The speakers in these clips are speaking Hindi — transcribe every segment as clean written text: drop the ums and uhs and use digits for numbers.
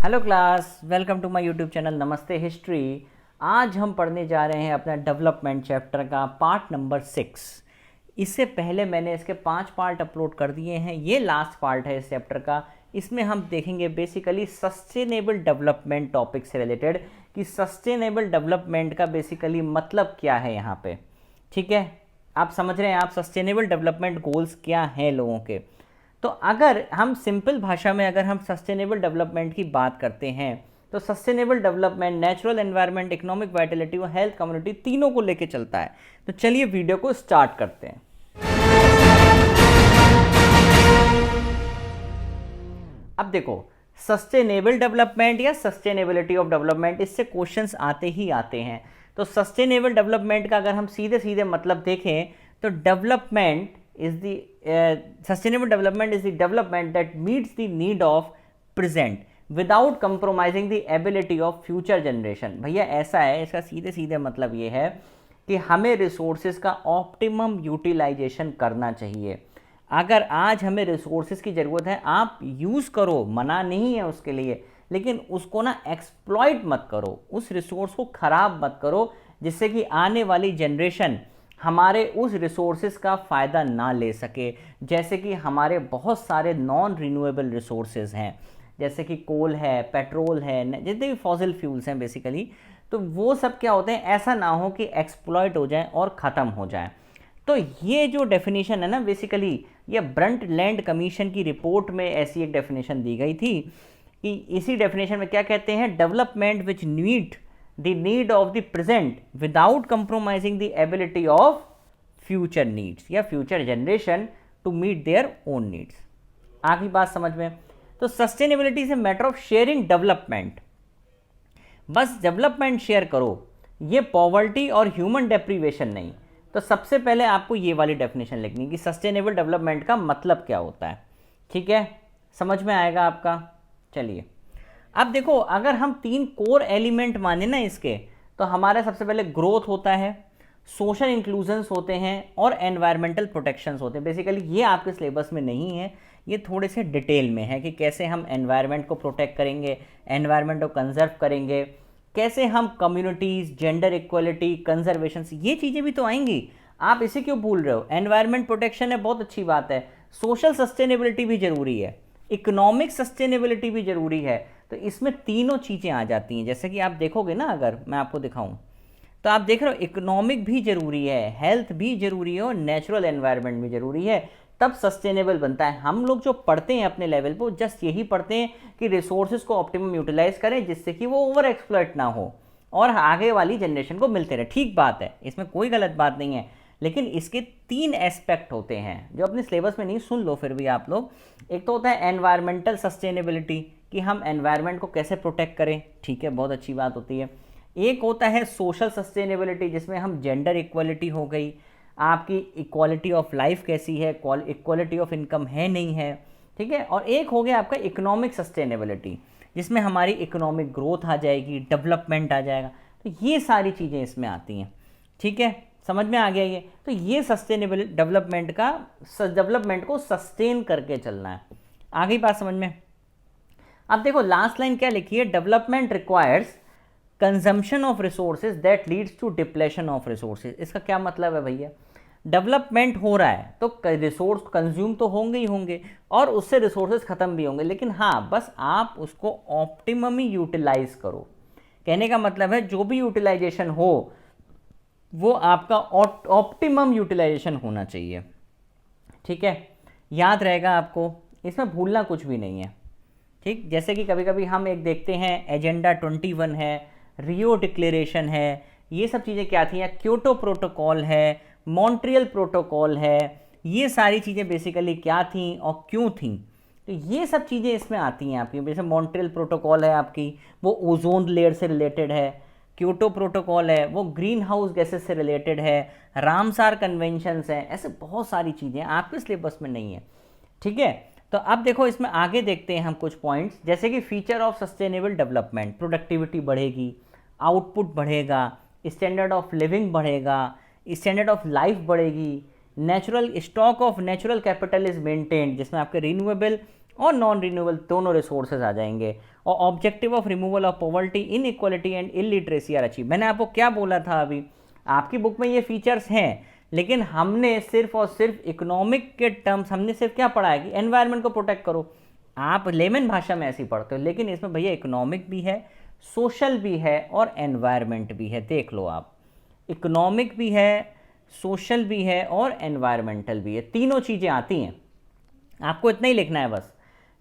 Hello class, welcome to my YouTube channel नमस्ते हिस्ट्री। आज हम पढ़ने जा रहे हैं अपना डेवलपमेंट चैप्टर का पार्ट नंबर 6। इससे पहले मैंने इसके 5 पार्ट अपलोड कर दिए हैं। ये लास्ट पार्ट है इस चैप्टर का। इसमें हम देखेंगे बेसिकली सस्टेनेबल डेवलपमेंट टॉपिक से रिलेटेड कि सस्टेनेबल डेवलपमेंट का बेसिकली मतलब क्या है यहाँ पे। ठीक है, आप समझ रहे हैं आप सस्टेनेबल डेवलपमेंट गोल्स क्या हैं लोगों के। तो अगर हम सिंपल भाषा में अगर हम सस्टेनेबल डेवलपमेंट की बात करते हैं तो sustainable development natural environment, economic Vitality और हेल्थ कम्युनिटी तीनों को लेके चलता है। तो चलिए वीडियो को स्टार्ट करते हैं। अब देखो, सस्टेनेबल डेवलपमेंट या सस्टेनेबिलिटी ऑफ डेवलपमेंट, इससे क्वेश्चंस आते ही आते हैं। तो सस्टेनेबल डेवलपमेंट का अगर हम सीधे सीधे मतलब देखें तो development is the sustainable development is the development that meets the need of present without compromising the ability of future generation। भैया ऐसा है, इसका सीधे सीधे मतलब ये है कि हमें रिसोर्सेज का ऑप्टिमम यूटिलाइजेशन करना चाहिए। अगर आज हमें रिसोर्सेज की ज़रूरत है, आप यूज़ करो, मना नहीं है उसके लिए, लेकिन उसको ना एक्सप्लॉइट मत करो, उस रिसोर्स को ख़राब मत करो जिससे कि आने वाली जनरेशन हमारे उस रिसोर्सेज का फ़ायदा ना ले सके। जैसे कि हमारे बहुत सारे नॉन रिन्यूएबल रिसोर्सेज हैं, जैसे कि कोल है, पेट्रोल है, जितने भी फॉसिल फ्यूल्स हैं बेसिकली, तो वो सब क्या होते हैं, ऐसा ना हो कि एक्सप्लॉइट हो जाए और ख़त्म हो जाए। तो ये जो डेफिनेशन है ना, बेसिकली ये ब्रंटलैंड कमीशन की रिपोर्ट में ऐसी एक डेफिनेशन दी गई थी कि इसी डेफिनेशन में क्या कहते हैं, development which need the need of the present without compromising the ability of future needs या future generation to meet their own needs। आखिरी बात समझ में। तो sustainability is a matter of sharing development, बस डेवलपमेंट शेयर करो, ये पॉवर्टी और ह्यूमन डेप्रीवेशन नहीं। तो सबसे पहले आपको ये वाली डेफिनेशन लिखनी कि सस्टेनेबल डेवलपमेंट का मतलब क्या होता है। ठीक है, समझ में आएगा आपका। चलिए अब देखो, अगर हम 3 कोर एलिमेंट माने ना इसके, तो हमारा सबसे पहले ग्रोथ होता है, सोशल इंक्लूजन्स होते हैं और एनवायरमेंटल प्रोटेक्शंस होते हैं। बेसिकली ये आपके सिलेबस में नहीं है, ये थोड़े से डिटेल में है कि कैसे हम एनवायरनमेंट को प्रोटेक्ट करेंगे, एनवायरनमेंट को कंजर्व करेंगे, कैसे हम कम्युनिटीज़, जेंडर इक्वलिटी, कंजर्वेशन, ये चीज़ें भी तो आएंगी। आप इसे क्यों भूल रहे हो। एनवायरनमेंट प्रोटेक्शन है, बहुत अच्छी बात है, सोशल सस्टेनेबिलिटी भी ज़रूरी है, इकोनॉमिक सस्टेनेबिलिटी भी ज़रूरी है। तो इसमें तीनों चीज़ें आ जाती हैं। जैसे कि आप देखोगे ना, अगर मैं आपको दिखाऊं तो आप देख रहे हो इकोनॉमिक भी ज़रूरी है, हेल्थ भी ज़रूरी है और नेचुरल एनवायरनमेंट भी ज़रूरी है, तब सस्टेनेबल बनता है। हम लोग जो पढ़ते हैं अपने लेवल पर जस्ट यही पढ़ते हैं कि रिसोर्सेज को ऑप्टिमम यूटिलाइज करें जिससे कि वो ओवर एक्सप्लॉइट ना हो और आगे वाली जनरेशन को मिलते रहे। ठीक बात है, इसमें कोई गलत बात नहीं है, लेकिन इसके 3 एस्पेक्ट होते हैं जो अपने सिलेबस में नहीं, सुन लो फिर भी आप लोग। एक तो होता है एनवायरमेंटल सस्टेनेबिलिटी कि हम एनवायरनमेंट को कैसे प्रोटेक्ट करें, ठीक है, बहुत अच्छी बात होती है। एक होता है सोशल सस्टेनेबिलिटी जिसमें हम जेंडर इक्वलिटी हो गई, आपकी इक्वालिटी ऑफ लाइफ कैसी है, इक्वालिटी ऑफ इनकम है नहीं है, ठीक है। और एक हो गया आपका इकोनॉमिक सस्टेनेबिलिटी जिसमें हमारी इकोनॉमिक ग्रोथ आ जाएगी, डेवलपमेंट आ जाएगा। तो ये सारी चीज़ें इसमें आती हैं। ठीक है, समझ में आ गया ये। तो ये सस्टेनेबल डेवलपमेंट को सस्टेन करके चलना है। आगे बात समझ में। अब देखो लास्ट लाइन क्या लिखी है, development requires consumption of resources that leads to depletion of resources. इसका क्या मतलब है भैया, डेवलपमेंट हो रहा है तो रिसोर्स कंज्यूम तो होंगे ही होंगे और उससे रिसोर्सेज खत्म भी होंगे, लेकिन हाँ बस आप उसको ऑप्टिममी यूटिलाइज करो। कहने का मतलब है जो भी यूटिलाइजेशन हो वो आपका ऑप्टिमम यूटिलाइजेशन होना चाहिए। ठीक है, याद रहेगा आपको, इसमें भूलना कुछ भी नहीं है। ठीक, जैसे कि कभी कभी हम एक देखते हैं एजेंडा 21 है, रियो डिक्लेरेशन है, ये सब चीज़ें क्या थी, या क्योटो प्रोटोकॉल है, मॉन्ट्रियल प्रोटोकॉल है, ये सारी चीज़ें बेसिकली क्या थी और क्यों थी। तो ये सब चीज़ें इसमें आती हैं आपकी। जैसे मॉन्ट्रियल प्रोटोकॉल है आपकी, वो ओजोन लेयर से रिलेटेड है, क्योटो प्रोटोकॉल है वो ग्रीन हाउस गैसेस से रिलेटेड है, रामसार कन्वेंशंस हैं, ऐसे बहुत सारी चीज़ें आपके सिलेबस में नहीं है। ठीक है, तो अब देखो इसमें आगे देखते हैं हम कुछ पॉइंट्स, जैसे कि feature of sustainable development, productivity बढ़ेगी, आउटपुट बढ़ेगा, स्टैंडर्ड ऑफ लिविंग बढ़ेगा, स्टैंडर्ड ऑफ लाइफ बढ़ेगी, natural stock of natural capital is maintained जिसमें आपके रिन्यूएबल और नॉन रिन्यूएबल दोनों रिसोर्सेज आ जाएंगे। और objective of removal of poverty, inequality and illiteracy are achieve. मैंने आपको क्या बोला था अभी, आपकी बुक में ये फीचर्स हैं, लेकिन हमने सिर्फ और सिर्फ इकोनॉमिक के टर्म्स, हमने सिर्फ क्या पढ़ा है कि एनवायरनमेंट को प्रोटेक्ट करो, आप लेमन भाषा में ऐसे ही पढ़ते हो, लेकिन इसमें भैया इकोनॉमिक भी है, सोशल भी है और एनवायरनमेंट भी है। देख लो आप, इकोनॉमिक भी है, सोशल भी है और एनवायरमेंटल भी है, तीनों चीज़ें आती हैं। आपको इतना ही लिखना है बस,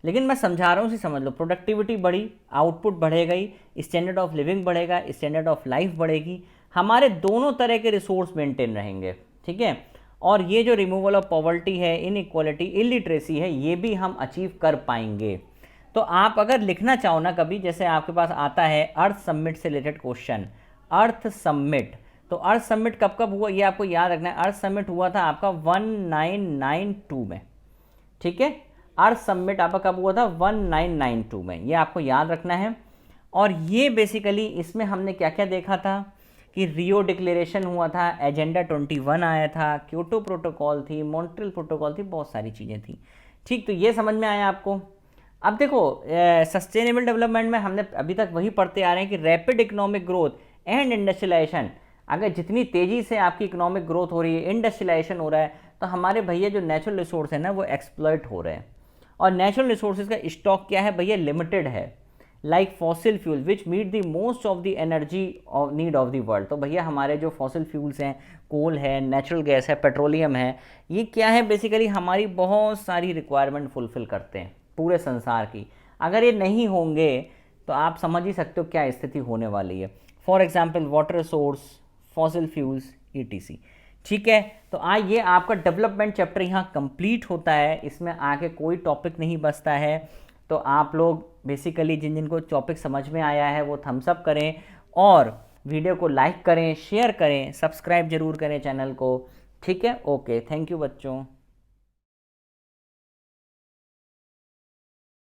लेकिन मैं समझा रहा हूँ, उसे समझ लो। प्रोडक्टिविटी बढ़ी, आउटपुट बढ़ेगा ही, स्टैंडर्ड ऑफ लिविंग बढ़ेगा, स्टैंडर्ड ऑफ लाइफ बढ़ेगी, हमारे दोनों तरह के रिसोर्स मेंटेन रहेंगे, ठीक है। और ये जो रिमूवल ऑफ पॉवर्टी है, इनइक्वालिटी, इलिटरेसी है, ये भी हम अचीव कर पाएंगे। तो आप अगर लिखना चाहो ना कभी, जैसे आपके पास आता है अर्थ समिट से रिलेटेड क्वेश्चन, अर्थ समिट, तो अर्थ समिट कब कब हुआ ये आपको याद रखना है। अर्थ समिट हुआ था आपका 1992 में, ठीक है। अर्थ समिट आपका कब हुआ था, 1992 में, ये आपको याद रखना है। और ये बेसिकली इसमें हमने क्या क्या देखा था कि रियो डिक्लेरेशन हुआ था, एजेंडा 21 आया था, क्योटो प्रोटोकॉल थी, मॉन्ट्रियल प्रोटोकॉल थी, बहुत सारी चीज़ें थी, ठीक। तो ये समझ में आया आपको। अब देखो सस्टेनेबल डेवलपमेंट में हमने अभी तक वही पढ़ते आ रहे हैं कि rapid economic growth and industrialisation, अगर जितनी तेज़ी से आपकी इकोनॉमिक ग्रोथ हो रही है, इंडस्ट्रियलाइजेशन हो रहा है, तो हमारे भैया जो नेचुरल रिसोर्स है ना वो एक्सप्लॉइट हो रहे हैं। और नेचुरल रिसोर्सेज का स्टॉक क्या है भैया, लिमिटेड है, like fossil fuel which meet the most of the energy need of the world. तो भैया हमारे जो फॉसिल फ्यूल्स हैं, कोल है, नेचुरल गैस है, पेट्रोलियम है, ये क्या है बेसिकली हमारी बहुत सारी रिक्वायरमेंट फुलफिल करते हैं पूरे संसार की। अगर ये नहीं होंगे तो आप समझ ही सकते हो क्या स्थिति होने वाली है। For example water resource, fossil fuels, ETC, ठीक है। तो ये आपका डेवलपमेंट चैप्टर यहाँ कंप्लीट होता है, इसमें आगे कोई टॉपिक नहीं बचता है। तो आप लोग बेसिकली जिन जिनको टॉपिक समझ में आया है वो थम्स अप करें और वीडियो को लाइक करें, शेयर करें, सब्सक्राइब जरूर करें चैनल को, ठीक है। ओके, थैंक यू बच्चों।